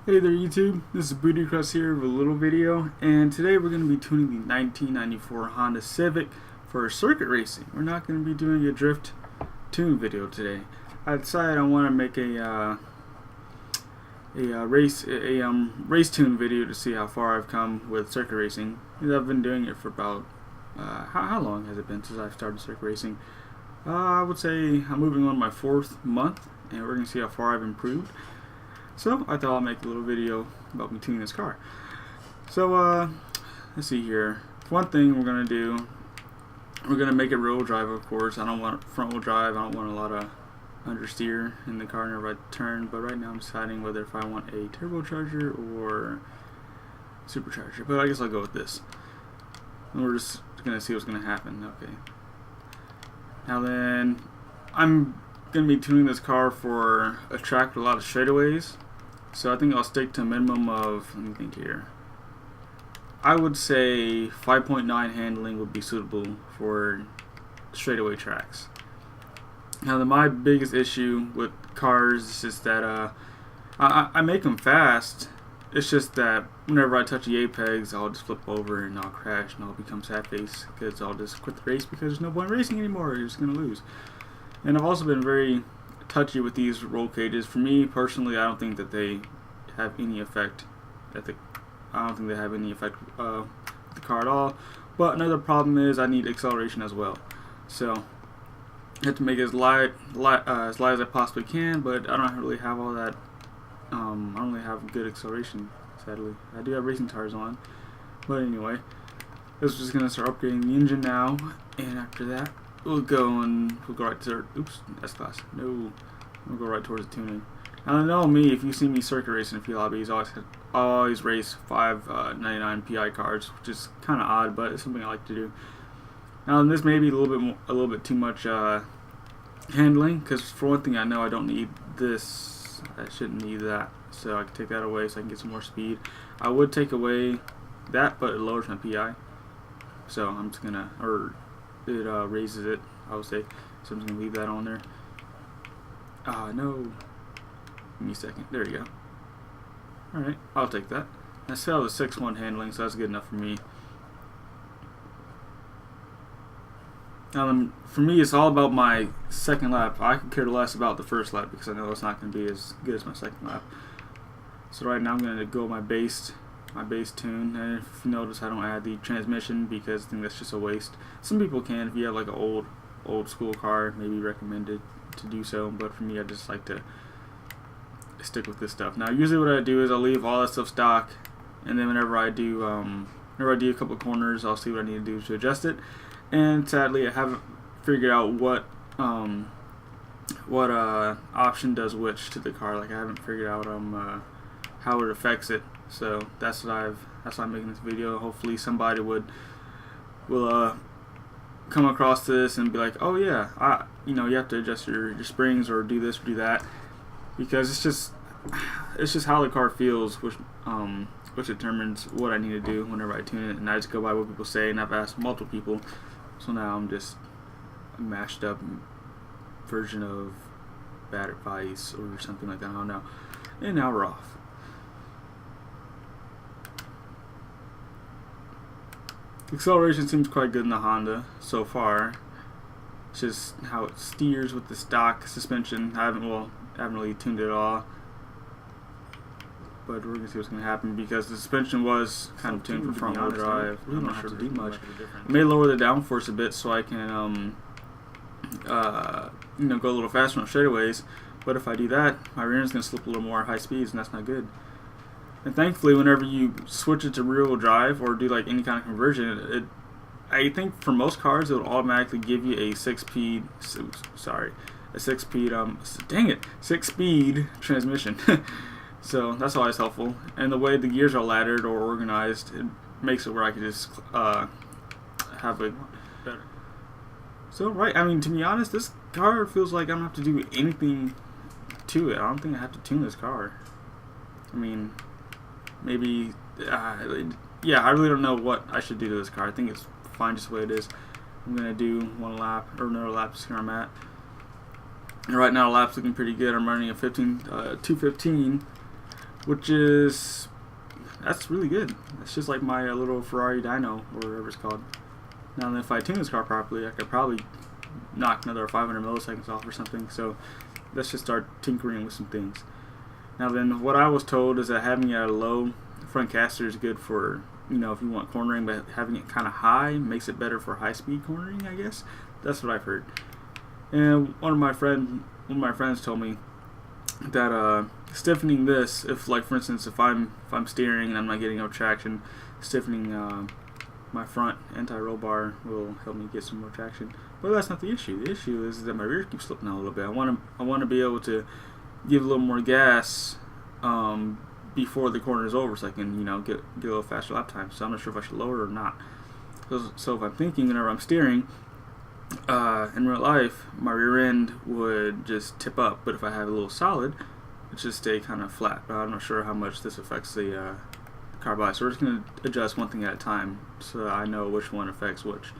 Hey there YouTube, this is Booty Crust here with a little video, and today we're going to be tuning the 1994 Honda Civic for circuit racing. We're not going to be doing a drift tune video today. I decided I want to make a race tune video to see how far I've come with circuit racing. I've been doing it for about, how long has it been since I've started circuit racing? I would say I'm moving on my 4th month, and we're going to see how far I've improved. So I thought I'll make a little video about me tuning this car. So let's see here. One thing we're gonna do, we're gonna make it rear-wheel drive, of course. I don't want front-wheel drive. I don't want a lot of understeer in the car whenever I turn. But right now I'm deciding whether if I want a turbocharger or supercharger. But I guess I'll go with this. And we're just gonna see what's gonna happen. Okay. Now then, I'm gonna be tuning this car for a track with a lot of straightaways. So I think I'll stick to a minimum of, let me think here, I would say 5.9 handling would be suitable for straightaway tracks. Now my biggest issue with cars is just that I make them fast. It's just that whenever I touch the apex, I'll just flip over and I'll crash and I'll become sad face because I'll just quit the race because there's no point racing anymore. You're just going to lose. And I've also been very touchy with these roll cages. For me personally, I don't think that they have any effect with the car at all. But another problem is I need acceleration as well. So I have to make it as light as I possibly can. But I don't really have all that. I don't really have good acceleration, sadly. I do have racing tires on. But anyway, this is just gonna start upgrading the engine now, and after that, we'll go right to, oops, S-Class. No, we'll go right towards the tuning. Now, I know me, if you see me circuit racing in a few lobbies, I always race 599 PI cards, which is kind of odd, but it's something I like to do. Now, this may be a little bit too much handling, because for one thing, I know I don't need this. I shouldn't need that, so I can take that away so I can get some more speed. I would take away that, but it lowers my PI, so I'm just gonna, it raises it, I would say. So I'm just going to leave that on there. No. Give me a second. There you go. Alright, I'll take that. I still have a 6.1 handling, so that's good enough for me. For me, it's all about my second lap. I could care less about the first lap because I know it's not going to be as good as my second lap. So right now I'm going to go my base tune, and if you notice I don't add the transmission because I think that's just a waste. Some people can. If you have like an old school car, maybe recommended to do so, but for me I just like to stick with this stuff. Now usually what I do is I'll leave all that stuff stock, and then whenever I do a couple of corners, I'll see what I need to do to adjust it. And sadly I haven't figured out what option does which to the car. Like I haven't figured out how it affects it. So that's why I'm making this video. Hopefully somebody will come across this and be like, oh yeah, you have to adjust your springs or do this or do that, because it's just how the car feels, which determines what I need to do whenever I tune it. And I just go by what people say, and I've asked multiple people, so now I'm just a mashed up version of bad advice or something like that. I don't know. And now we're off. Acceleration seems quite good in the Honda so far. It's just how it steers with the stock suspension. I haven't really tuned it at all, but we're gonna see what's gonna happen because the suspension was kind of tuned for front wheel drive. I don't have to do much. I may lower the downforce a bit so I can go a little faster on straightaways. But if I do that, my rear end's gonna slip a little more at high speeds, and that's not good. And thankfully, whenever you switch it to rear-wheel drive or do like any kind of conversion, I think for most cars it will automatically give you a six-speed transmission. So that's always helpful. And the way the gears are laddered or organized, it makes it where I can just have a better. So right, I mean, to be honest, this car feels like I don't have to do anything to it. I don't think I have to tune this car. I mean, maybe, yeah, I really don't know what I should do to this car. I think it's fine just the way it is. I'm going to do one lap, or another lap, just where I'm at. And right now, the lap's looking pretty good. I'm running a 2:15. which that's really good. It's just like my little Ferrari dyno, or whatever it's called. Now then, if I tune this car properly, I could probably knock another 500 milliseconds off or something. So let's just start tinkering with some things. Now then, what I was told is that having it at a low front caster is good for, you know, if you want cornering, but having it kind of high makes it better for high-speed cornering, I guess. That's what I've heard. And one of my friends told me that stiffening this, if like for instance, if I'm steering and I'm not getting enough traction, stiffening my front anti-roll bar will help me get some more traction. But that's not the issue. The issue is that my rear keeps slipping out a little bit. I want to be able to give a little more gas before the corner is over, so I can, you know, get a little faster lap time. So I'm not sure if I should lower it or not. So if I'm thinking whenever I'm steering, in real life, my rear end would just tip up, but if I have a little solid, it should stay kind of flat. But I'm not sure how much this affects the car body. So we're just going to adjust one thing at a time so that I know which one affects which.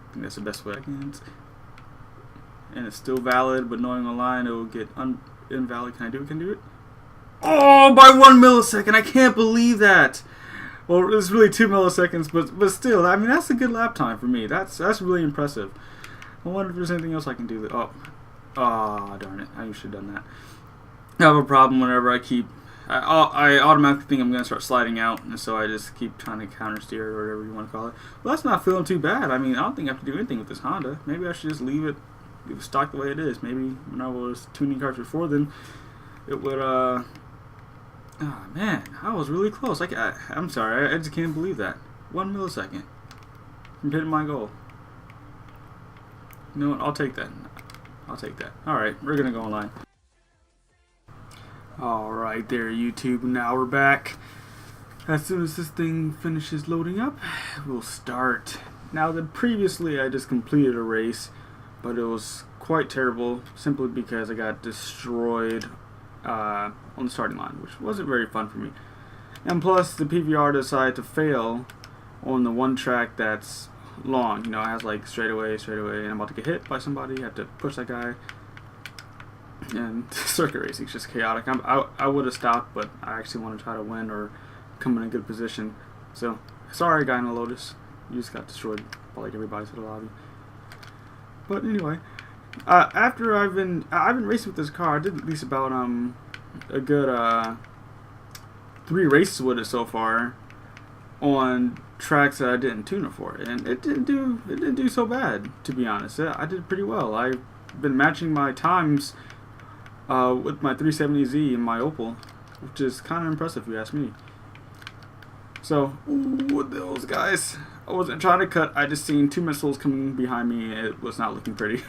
I think that's the best way I can. And it's still valid, but knowing online it will get invalid. Can I do it? Oh, by 1 millisecond! I can't believe that! Well, it's really 2 milliseconds, but still, I mean, that's a good lap time for me. That's really impressive. I wonder if there's anything else I can do. Oh, darn it! I should have done that. I have a problem whenever I automatically think I'm going to start sliding out, and so I just keep trying to counter steer or whatever you want to call it. Well, that's not feeling too bad. I mean, I don't think I have to do anything with this Honda. Maybe I should just leave it stock the way it is. Maybe when I was tuning cars before, then it would. Oh man, I was really close. I'm sorry, I just can't believe that. 1 millisecond from hitting my goal. You know what? I'll take that. Alright, we're gonna go online. Alright there, YouTube. Now we're back. As soon as this thing finishes loading up, we'll start. Now, previously I just completed a race, but it was quite terrible simply because I got destroyed on the starting line, which wasn't very fun for me. And plus, the PVR decided to fail on the one track that's long. You know, it has like straightaway, and I'm about to get hit by somebody. I have to push that guy. And circuit racing is just chaotic. I would have stopped, but I actually want to try to win or come in a good position. So, sorry, guy in the Lotus. You just got destroyed by like everybody to the lobby. But anyway, after I've been racing with this car. I did at least about a good 3 races with it so far on tracks that I didn't tune it for, and it didn't do so bad, to be honest. I did pretty well. I've been matching my times with my 370Z and my Opel, which is kind of impressive if you ask me. So, with those guys, I wasn't trying to cut. I just seen 2 missiles coming behind me, and it was not looking pretty.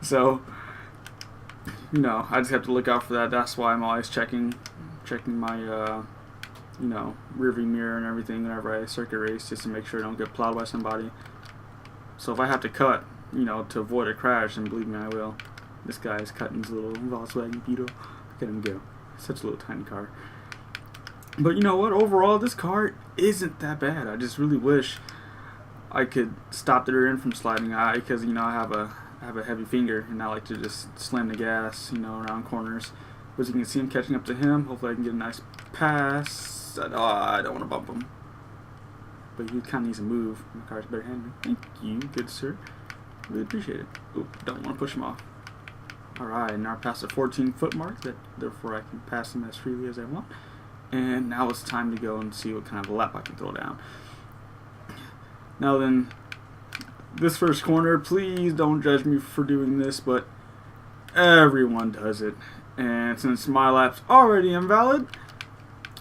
So, you know, I just have to look out for that. That's why I'm always checking my you know, rearview mirror and everything whenever I circuit race, just to make sure I don't get plowed by somebody. So if I have to cut, you know, to avoid a crash, then believe me, I will. This guy is cutting his little Volkswagen Beetle. Look at him go. Such a little tiny car. But you know what? Overall, this car isn't that bad. I just really wish I could stop the rear end from sliding out, because, you know, I have a heavy finger, and I like to just slam the gas, you know, around corners. But as you can see, I'm catching up to him. Hopefully I can get a nice pass. I don't want to bump him. But he kind of needs to move. My car's better handling. Thank you, good sir. Really appreciate it. Oop, don't want to push him off. Alright, now I passed the 14-foot mark, therefore I can pass him as freely as I want. And now it's time to go and see what kind of a lap I can throw down. Now then, this first corner, please don't judge me for doing this, but everyone does it. And since my lap's already invalid,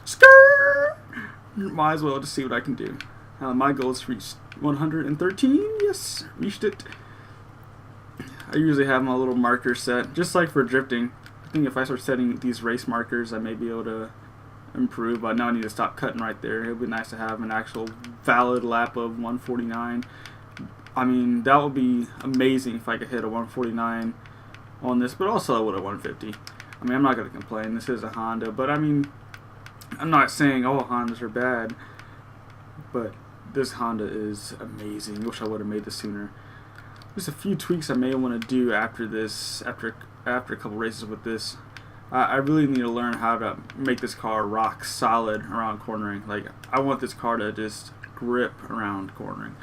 skirt, might as well just see what I can do. Now my goal is to reach 113. Yes, reached it. I usually have my little marker set, just like for drifting. I think if I start setting these race markers, I may be able to improve, but now I need to stop cutting right there. It would be nice to have an actual valid lap of 149. I mean, that would be amazing if I could hit a 149 on this, but also I would a 150. I mean, I'm not going to complain. This is a Honda, but I mean, I'm not saying all Hondas are bad, but this Honda is amazing. Wish I would have made this sooner. There's a few tweaks I may want to do after this, after a couple races with this. I really need to learn how to make this car rock solid around cornering. Like, I want this car to just grip around cornering.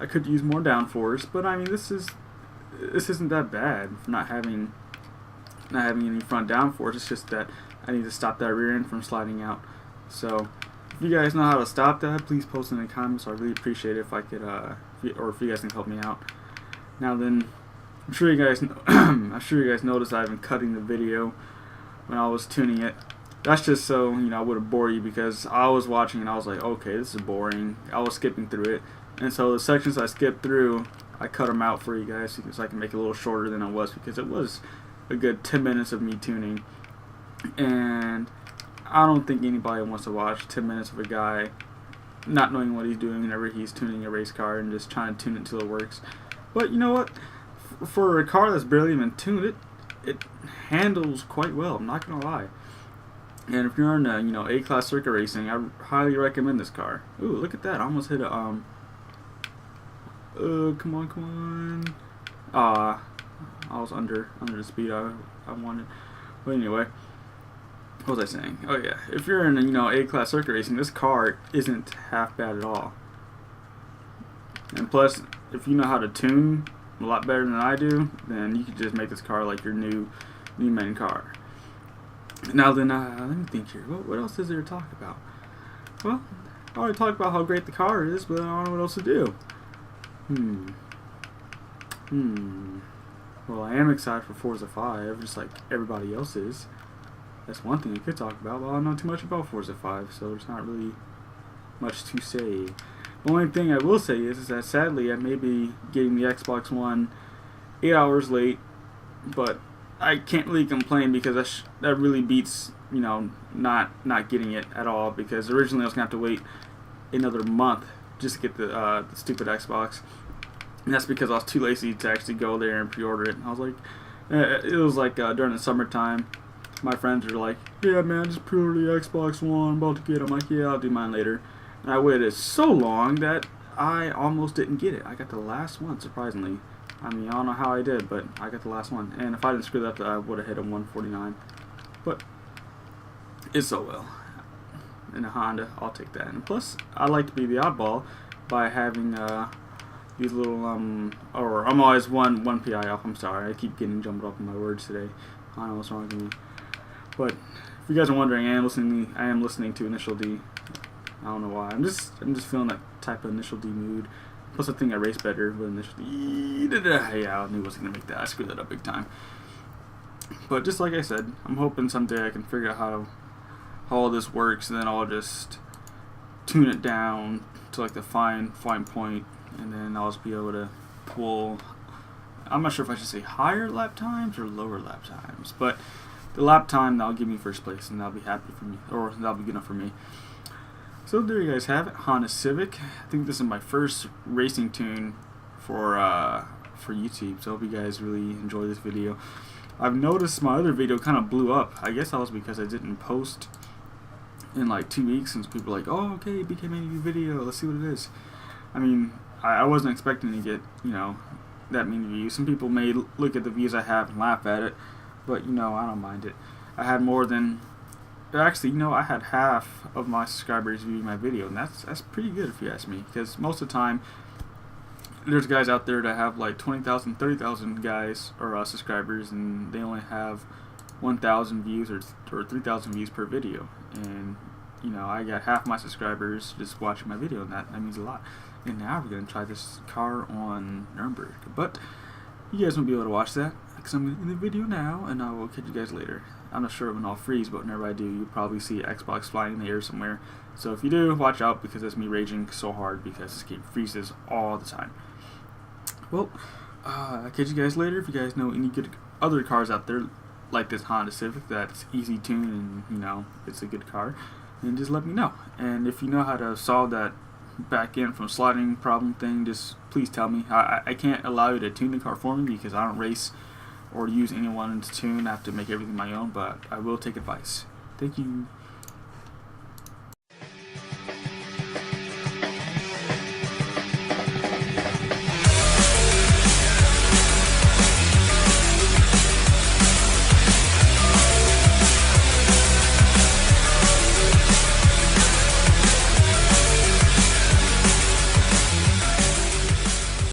I could use more downforce, but I mean, this isn't that bad for not having any front downforce. It's just that I need to stop that rear end from sliding out. So if you guys know how to stop that, please post in the comments. I really appreciate it if I could, if you guys can help me out. Now then, I'm sure you guys noticed I've been cutting the video when I was tuning it. That's just so I wouldn't bore you, because I was watching and I was like, okay, this is boring. I was skipping through it, and so the sections I skipped through, I cut them out for you guys so I can make it a little shorter than it was, because it was a good 10 minutes of me tuning, and I don't think anybody wants to watch 10 minutes of a guy not knowing what he's doing whenever he's tuning a race car and just trying to tune it until it works. But you know what? For a car that's barely even tuned, it handles quite well. I'm not gonna lie. And if you're in A-class circuit racing, I highly recommend this car. Ooh, look at that! I almost hit a come on. I was under the speed I wanted. But anyway, what was I saying? Oh yeah, if you're in A-class circuit racing, this car isn't half bad at all. And plus, if you know how to tune a lot better than I do, then you could just make this car like your new main car. Now then, let me think here. What else is there to talk about? Well, I already talked about how great the car is, but I don't know what else to do. Well, I am excited for Forza 5, just like everybody else is. That's one thing we could talk about, but I don't know too much about Forza 5, so there's not really much to say. The only thing I will say is that sadly I may be getting the Xbox One 8 hours late, but I can't really complain, because that really beats not getting it at all, because originally I was going to have to wait another month just to get the stupid Xbox, and that's because I was too lazy to actually go there and pre-order it. And I was like, it was like during the summertime, my friends were like, yeah man, just pre-order the Xbox One, I'm about to get it. I'm like, yeah, I'll do mine later. And I waited so long that I almost didn't get it. I got the last one, surprisingly. I mean, I don't know how I did, but I got the last one. And if I didn't screw that up, I would have hit a 149. But it's so well. In a Honda, I'll take that. And plus, I like to be the oddball by having these little or I'm always one PI off. I'm sorry, I keep getting jumbled up in my words today. I don't know what's wrong with me. But if you guys are wondering, I am listening to Initial D. I don't know why. I'm just feeling that type of Initial D mood. Plus, I think I race better with Initial D. Yeah, I knew I was gonna make that. I screwed that up big time. But just like I said, I'm hoping someday I can figure out how all this works, and then I'll just tune it down to like the fine point, and then I'll just be able to pull. I'm not sure if I should say higher lap times or lower lap times, but the lap time that'll give me first place, and that'll be happy for me, or that'll be good enough for me. So there you guys have it, Honda Civic. I think this is my first racing tune for YouTube, so I hope you guys really enjoy this video. I've noticed my other video kind of blew up. I guess that was because I didn't post in like 2 weeks, and people were like, oh, okay, it became a new video, let's see what it is. I mean, I wasn't expecting to get, that many views. Some people may look at the views I have and laugh at it, but, I don't mind it. I had more than... Actually, I had half of my subscribers view my video, and that's pretty good if you ask me, because most of the time there's guys out there that have like 20,000, 30,000 guys or subscribers, and they only have 1,000 views or 3,000 views per video, and I got half my subscribers just watching my video, and that means a lot. And now we're gonna try this car on Nuremberg, but you guys won't be able to watch that because I'm in the video now, and I will catch you guys later. I'm not sure when I'll freeze, but whenever I do, you'll probably see Xbox flying in the air somewhere. So if you do, watch out, because that's me raging so hard because this game freezes all the time. Well, I'll catch you guys later. If you guys know any good other cars out there like this Honda Civic that's easy tuned and it's a good car, then just let me know. And if you know how to solve that back end from sliding problem thing, just please tell me. I can't allow you to tune the car for me because I don't race or use anyone to tune. I have to make everything my own, but I will take advice. Thank you.